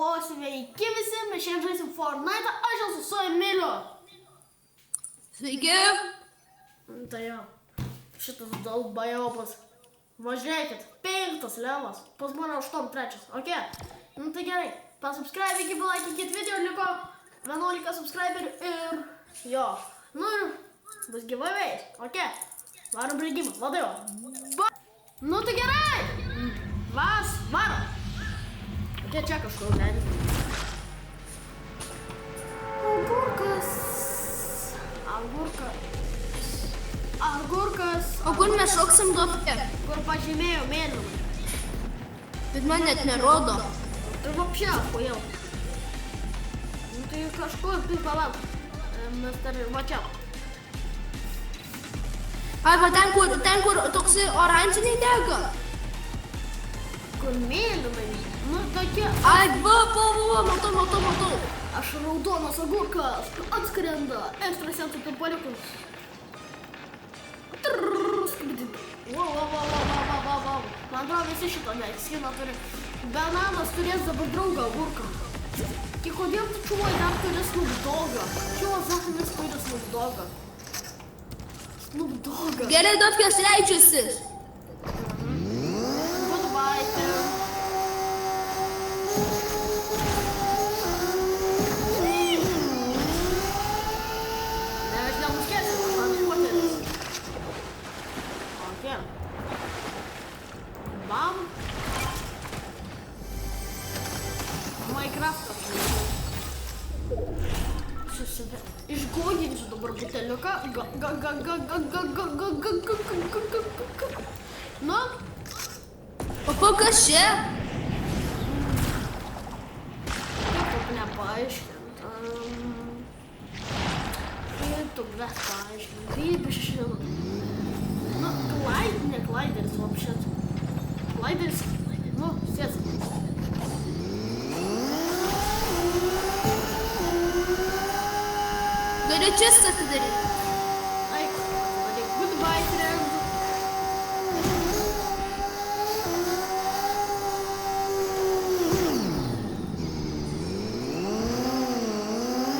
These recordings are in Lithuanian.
O sveiki visi, mes šiandien žaisim Fortnite, aš esu su Emiliu. Sveiki. Tai jo, šitas dalbajopas. Važiuokit, 5 levas, pas mane 8-3, ok? Nu tai gerai, pasubscribekit, palaikykit video, liko 11 subscriberių ir jo. Nu ir bus giveaways, ok? Varom žaidimą, vadai jo. Nu tai gerai, varom. Ok, čia kažkur leidžiu. Agurkas. O kur mes šoksim duobkę? Kur pažymėjau mėlynai. Bet man net nerodo. Tai vapšė, pojau. Nu tai kažkur, tai palauk. Mes dar ir va čia. Arba ten, kur toksai oranžiniai dega. Kur mėlynai. Nu tokie. Ai, va, matau. Aš raudonas agurkas. Atskrenda. Ekstrasensų pimpaliukus. Wow. Man atrodo, visi šito neksina turi. Benanas turės dabar draugą agurką. Tai kodėl tu čuoj dar turi Snoop Doggą? Čuo Zachanis turi Snoop Doggą. Snoop Doggą. Gerai, duobkės leidžiasi. Goodbye. Bam. Minecraft'ą. Išgoginsiu dabar buteliuką. Nu. O kas čia? Kaip nepaaiškint. Kaip tu bet paaiškint. Kaip iššilti. Nu, glaideris вообще. Glaideris, nu, sėsk. Galiu čia atidaryti. Eik, goodbye, friend.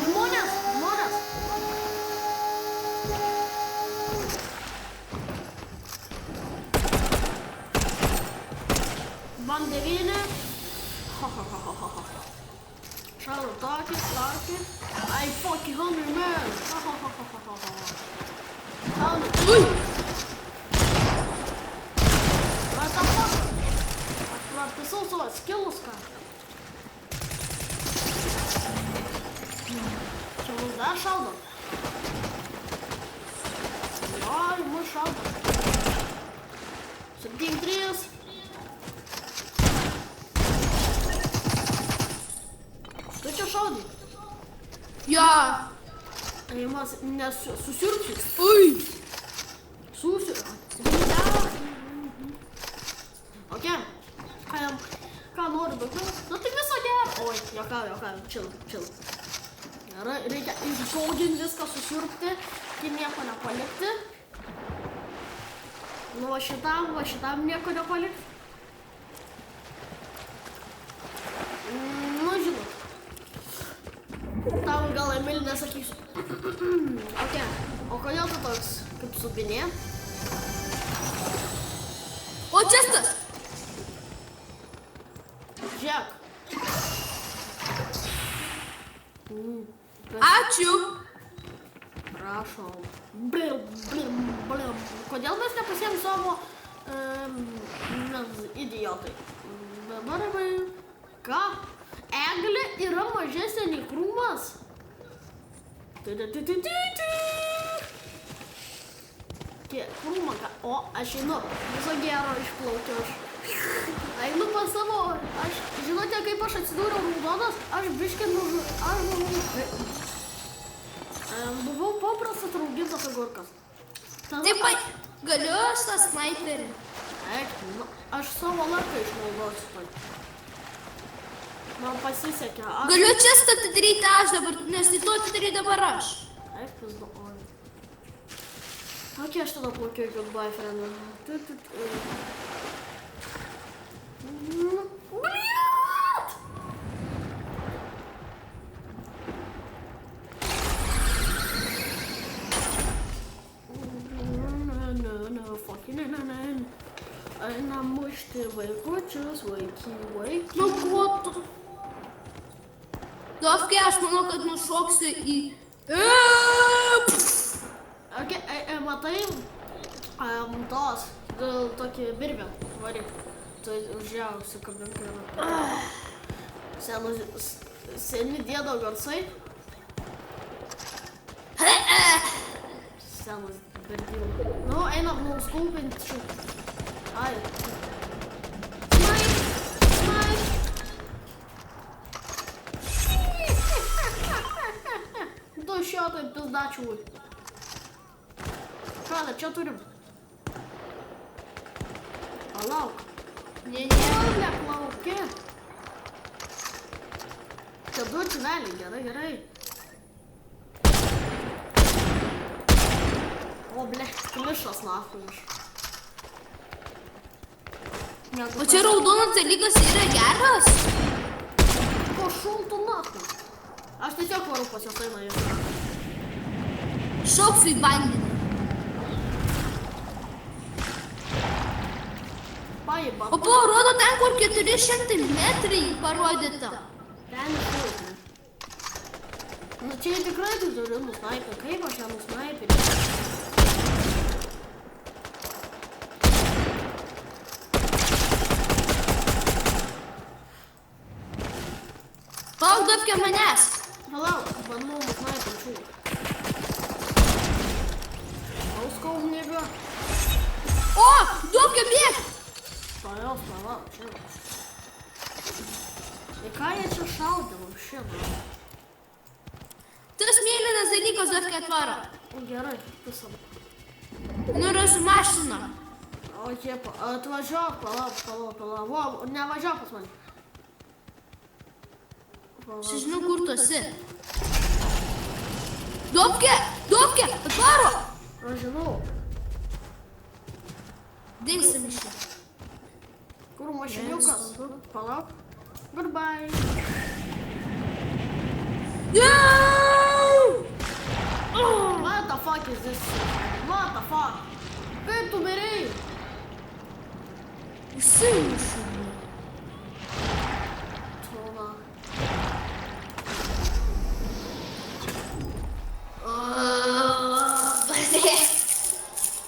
Žmonės. Bam 9. Šalau tokį. I fucking hungry man. Ui! What the fuck? Aš pratisau savo skillus, ką? Čia mus dar šaudo. Jo, mus šaudo. 7-3. Tu čia šaudai? Jo. Tai mas nesusirpsis. Ui! Ok. Ką nori daugiau? Nu tai viso gero. Oi, jokau, chill. Gerai, reikia išžaudinti viską, susirpti, iki nieko nepalikti. Nu va šitam nieko nepalikti. Nu žinot. Tau gal Emilį nesakysiu. Ok, o kodėl tu toks kaip subinė? O čestas. Žiūrėk. Ačiū. Prašom. Blim. Kodėl mes nepasiėm savo idiotai? Dabar ką? Eglė yra mažesnė nei krūmas. Krūmą ką? O, aš einu. Viso gero išplaukiu aš. Einu pas savo. Žinote, kaip aš atsidūriau raudonas? Aš buvau paprastas raugintas agurkas. Taip, galiu aš tą sniperį. Eik, aš savo laiką išnaudosiu. Man pasisekė. Galiu čia atidaryti aš dabar, nes tai tu atidaryti dabar aš. Eik, pizdu, oi. Ok, aš tada plaukiu į goodbye, friend. Bliat! Einam mušti vaikučius, vaikai. Nu, kuo tu? Dovke, aš manau, kad nušoksiu į... Matai, tos, tokį virvę varyk. Tai užžiausiu kabinką. Seni dėdo garsai. Senas berdyvų. Nu, einam nuskūpinti. Ai. Smai. Du šiotai pizdačių. Ką, čia turim? Palauk. Ne, plauki. Čia du čiveliai, gerai. O, ble, klišas nafui iš. O čia raudonas dalykas yra geras? Po šultų nafui. Aš tiesiog varu pas jos eina jau. Šoksiu į vandenį. Paima. O parodo ten, kur 400 metrai parodyta. Ten šultų. Nu čia tikrai tu turi nusnaipę. Kaip aš ją nusnaipę? Palauk, Dovke, manęs. Palauk, bandau nusnaipę šultų. Auskau nėga. O, Dovke, bėg. Palauk, čia. Į ką jie čia šaudė šiandien? Tas mėlynas dalykas, Dovke, atvaro. Gerai, visam. Nurasiu mašiną. O, jie, atvažiuok, palauk. O, nevažiuok pas mane. Aš žinau, kur tu esi. Dovke, atvaro. Aš žinau. Dingsim iš čia. Kur mašiniukas? Palauk. Goodbye. What the fuck is this? What the fuck? Kaip tu berėjai? Užsimušu. Tona.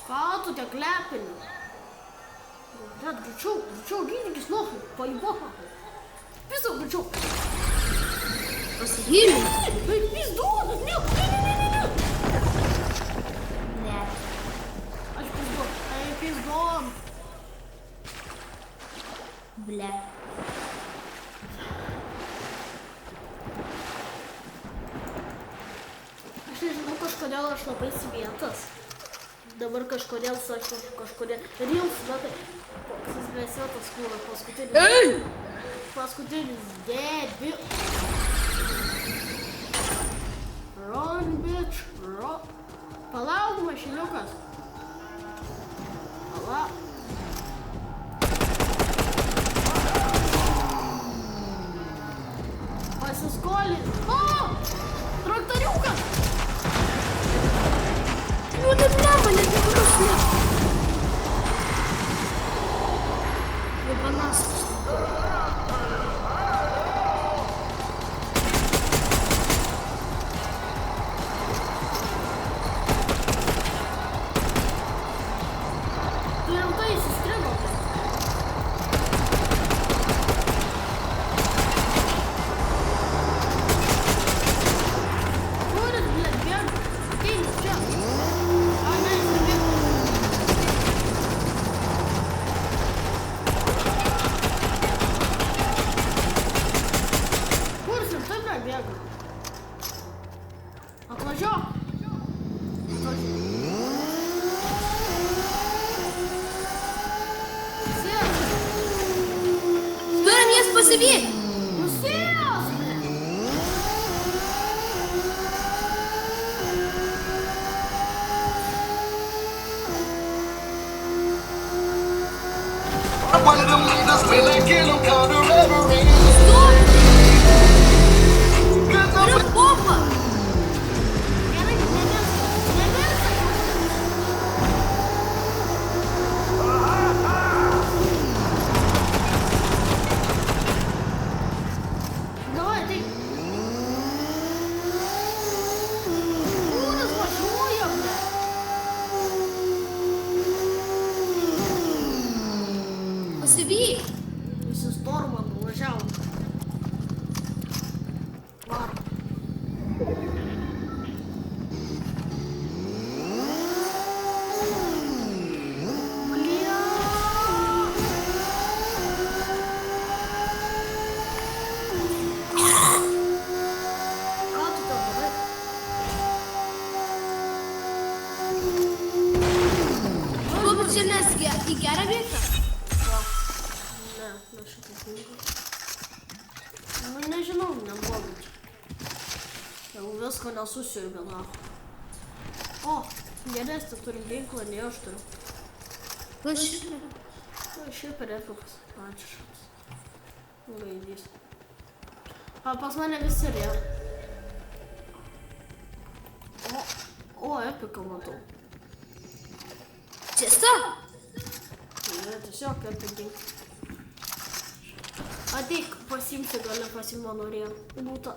Ką tu tiek lepini? Net greičiau, gydykis nuohai, paiboko. Visą greičiau. Pasigylį. Tai pizduodu, ne. Ne. Aš pizduodu, pizduom. Ble. Aš nežinau, kažkodėl aš labai svietas. Dabar kažkodėl sakiau, Reels, matai, koks jis nesvietas kūras, paskutinis dėbi. Run, bitch, run. Palauk, mašiniukas. Palauk. Pasiskolin. O, traktoriukas. Nu, tai blemba, net neprasme. Jebanasis. Tu rimtai įsistrigo. Kuris, blėt, bėg. Ateini čia. A, ne, jis nebėga. Kuris ir taip nebėga. Atvažiuok. Turim jas pasivyti. Nusijos, blėt. One of them leaders feel like kill them, call the reverend. Turiu popą. Gerai, nemiršta. Nusinės į gerą vietą. Ne šitas tinka. Nu, nežinau, neblogai čia. Jau visko nesusiurbė, na. O, geresnį turim ginklą, nei aš turiu. Kas šitą? Na, šiaip repikas. Ačiū šapas. Gaidys. Pas mane visi rė. O, epiką matau. Tiesa? Ne, tiesiog epikai. Ateik, pasimsi, gali pasim mano rė. Būta.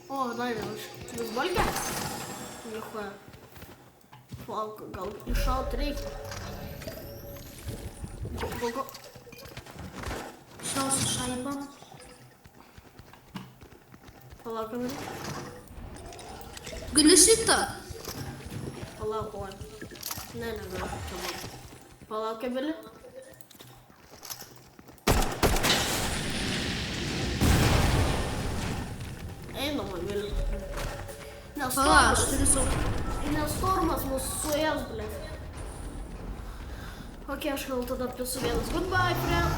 O, dar vienas. Vis balgia? Nichuoja. Palauk, gal iššaut reikia. Go. Šausiu šaibą. Palauk, kameri. Gali šitą? Palauk, oi. Ne, negaliu. Palauk, kameri. Einama, vėliau. Palauk, aš turiu savo. Nes stormas mus suės, ble. Ok, aš gal tada pliusų vienas. Goodbye, friend.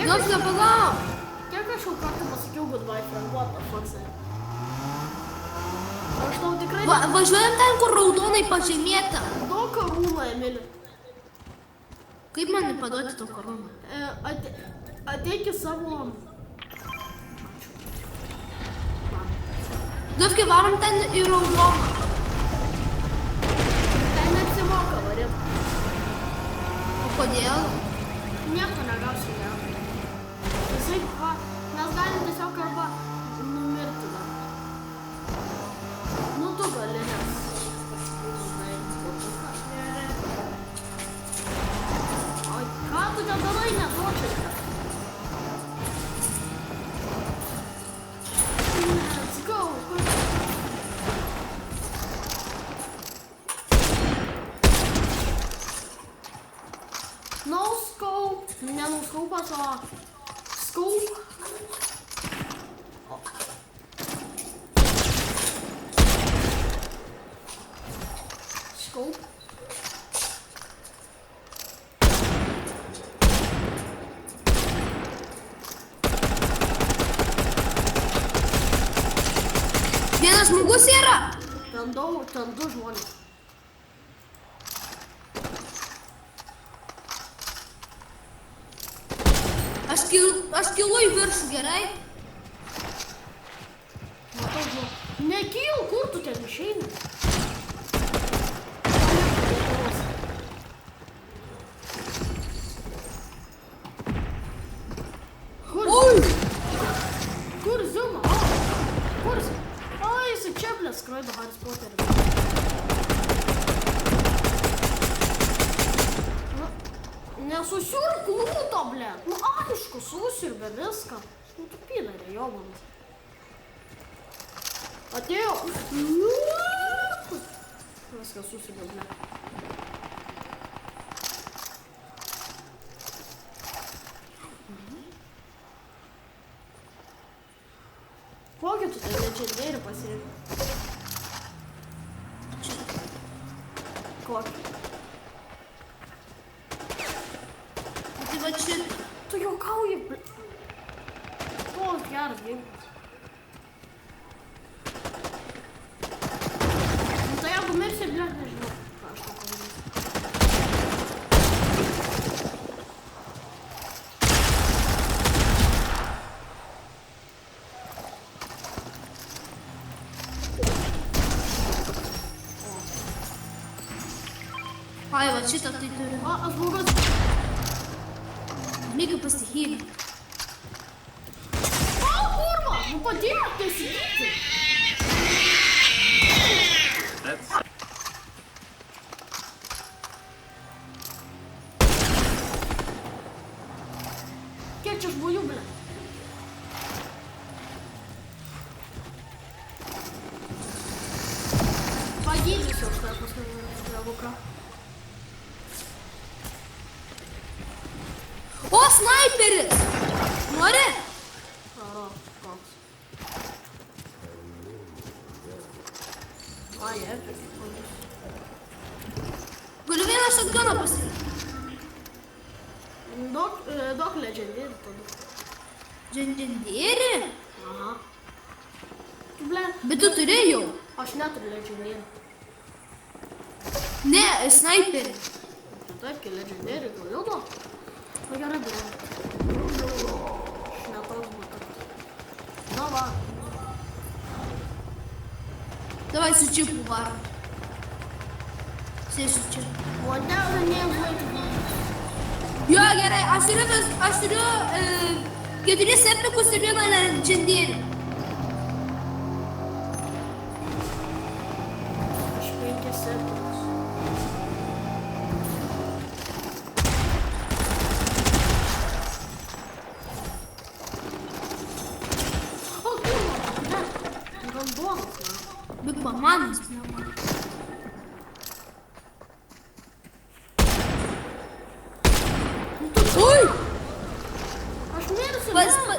Nofle, palauk. Kiek aš jau kartą pasakiau goodbye, friend? What the fuck, say? Aš tau tikrai... Važiuojam ten, kur raudonai pažymėta. Daug karūną, Emili. Kaip man paduoti to karūną? Ateik į savo... Dufki, varom ten į raudoną. Ten neapsimoka varim. O kodėl? Nieko negausiu, ne. Visai, mes galim tiesiog arba numirti dar. Nu, tu gali, nes... O ką tu ten darai, neduočiai? Let's go! No scope! Ne no scope'as, o scope. Scope. Vienas žmogus yra. Ten du žmonės. Aš kilu į viršų, gerai? Matau žmonės. Nekyl, kur tu ten išeini? Oi! Kur Zuma? Kur jis? O, jis čia blės skraido Haris Poterį. Nesusiurk lūto, blė. Nu, aišku, susiurbė viską. Nu, tu pilarė, jobanas. Atėjo. Viskas susiurbė, blė. Kokį tu ten legendary pasirinkai? Kokį? Tai va čia. Tu juokauji, ble. Toks geras ginklas. Nu tai jeigu mirsi, ble, nežinau, ką aš tau padarysiu. Ai, va šitą tai turiu. O, žmogus. Reikia pasihylį. O, kurva, nu padėk, tai įsigyti. Kiek čia žmonių, ble? Pagydysiu aš tave paskui, jeigu ką. O, snaiperis! Nori? Aro, koks. Ai, epic. Galiu vieną shotguną pasirinkti. Daug legendėrių tada. Legendėri? Aha. Ble, Bet tu turi jau. aš neturiu legendėrių. Ne, sniperį. Taip, kai legendėrių gal jau daug. Na gerai, gerai. Aš netoks būtų. Na va. Davai su čipu varom. Sėsiu čia. Whatever name way to be. Jo, gerai, aš turiu 4 epikus ir vieną legendėrį. Aš 5 epicus. O, kurva, ne. Gandonas, ne. Bet pamanas neman. Ui! Aš mirsiu, Pas... ne.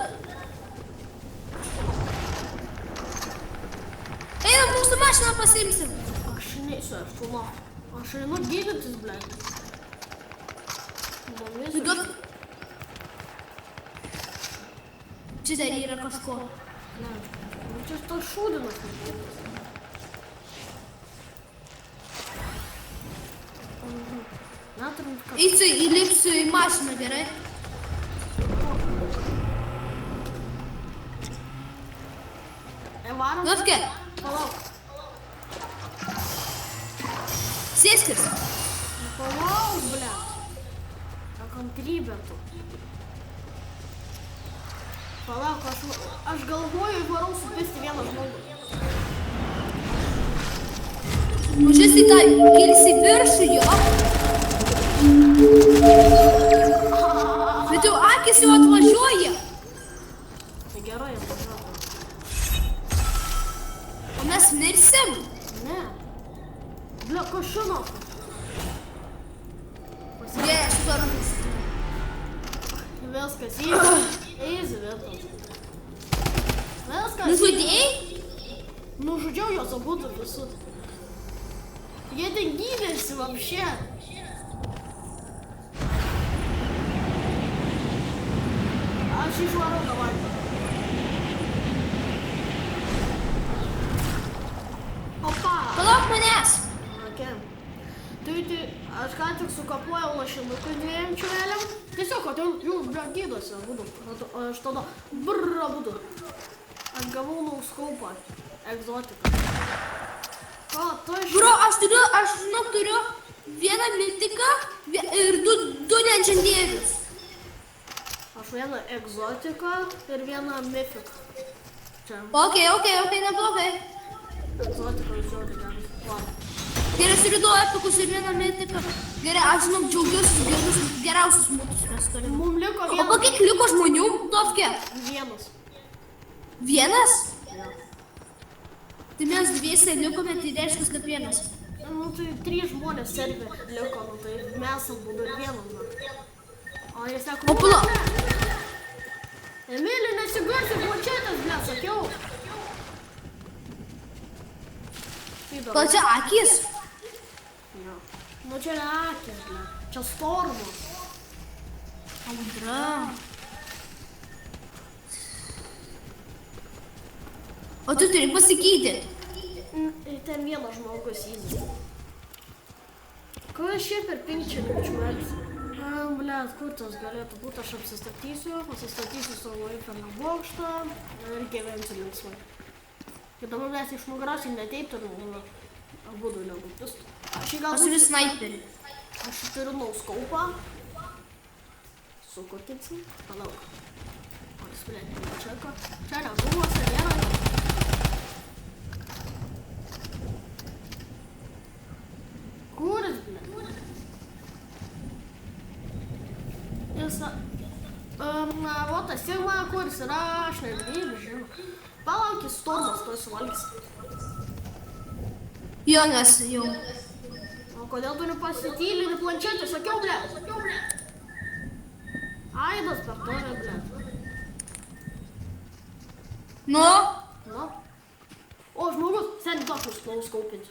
Einam, mūsų mašiną pasiimsim. Aš neisiu, aš tula. Aš einu gydytis, ble. Mumis Tu duok. Čia dar yra kažko. Ne. Nu, čia tas šūdinas. Neturim ką. Įlipsiu į mašiną, gerai? Varom. Nufke, Palauk. sėskis. Palauk, ble. Nekantrybė tu. Palauk, aš galvoju, varau supisti vieną žmogų. Užėsi tą kilsi viršų jo. Bet jau akis jau atvažiuoja. Tai gerai, atvažiuoju. O mes mirsim. Ne. Ble, kas šino? Gerai, sparnus. Viskas, easy vietos. Viskas. Nužudėjai? Nužudžiau juos abudu visus. Jie ten gydėsi вообще. Aš išvarau davai. Opa. Palauk manęs. Okay. Tai aš ką tik sukapuojau lašinuką 2 čiureliam. Tiesiog, kad jūs gydosi abudu. Aš tada abudu. Aš gavau nauskaupą. Egzotiką. Ko, tu iš... Bro, aš turiu vieną mitiką ir du legendėrius. Aš vieną egzotiką ir vieną mifiką. Čia. Ok, neblogai. Egzotika žiūrė geras. Varo. Gerai, aš turiu 2 epikus ir vieną mitiką. Gerai, aš džiaugiuosi geriausius mutus mes turim. Mum liko O po kiek liko žmonių, Dovke? vienas. Vienas? Ja. Tai mes dviese likome, tai reiškia, kad vienas. Nu tai 3 žmonės servė liko, nu tai mes abudu ir vienas. O jie sako, O pala. Emilį, nesigarsiu planšetės, ble, sakiau. Gal čia akis? Jo. Nu čia ne akis, ble. Čia stormos. Audra. O tu turi pasakyti. Ten vienas žmogus įdė. Kas šiaip per 5 čiuolis? Blet, kur tas galėtų būti, aš pasistatysiu savo įperną bokštą ir gyvensiu linksmai. Kai dabar mes iš nugarasiu neteitų, abudu nebūtistų. Aš turiu sniperį. Aš turiu nauskaupą. Sukokinsim. Palauk. O, jis, blet, čeka. Čia nebuvo, nėra. Kuris, blet? Jis, o tas Sigma, kuris yra, aš nežinau. Palaukis, stormas tuoj suvalgys. Jo, nes jau. O kodėl tu nepasitylini planšetę, sakiau, ble? Aidas per tave, ble. Nu? Nu? O, žmogus, seni tokius klaus kaupinti.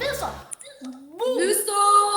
visą. Bum. Viso.